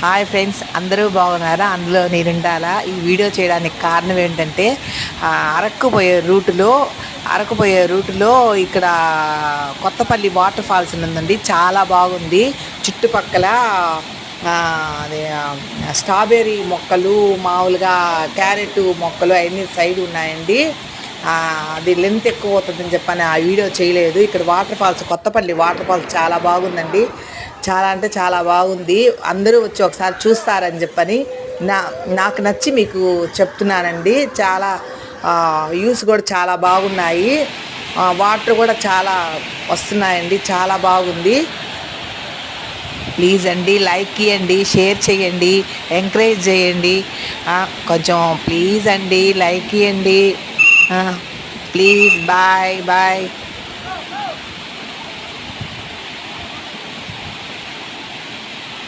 Hi friends, అందరూ బాగున్నారా? అందులో నేను ఉండాలా? ఈ వీడియో చేయడానికి కారణం ఏంటంటే అరకు పోయే రూటులో ఇక్కడ కొత్తపల్లి వాటర్ ఫాల్స్ ఉందండి. చాలా బాగుంది. చుట్టుపక్కల అదే స్ట్రాబెర్రీ మొక్కలు, మామూలుగా క్యారెట్ మొక్కలు అవన్నీ సైడ్ ఉన్నాయండి. అది లెంత్ ఎక్కువ అవుతుందని చెప్పని ఆ వీడియో చేయలేదు. ఇక్కడ waterfalls, Kothapalli waterfalls చాలా బాగుందండి. చాలా అంటే చాలా బాగుంది. అందరూ వచ్చి ఒకసారి చూస్తారని చెప్పని నాకు నచ్చి మీకు చెప్తున్నానండి. చాలా వ్యూస్ కూడా చాలా బాగున్నాయి. వాటర్ కూడా చాలా వస్తున్నాయండి. చాలా బాగుంది. ప్లీజ్ అండి, లైక్ ఇవ్వండి, షేర్ చేయండి, ఎంకరేజ్ చేయండి. కొంచెం ప్లీజ్ అండి, లైక్ ఇవ్వండి ప్లీజ్. Bye bye.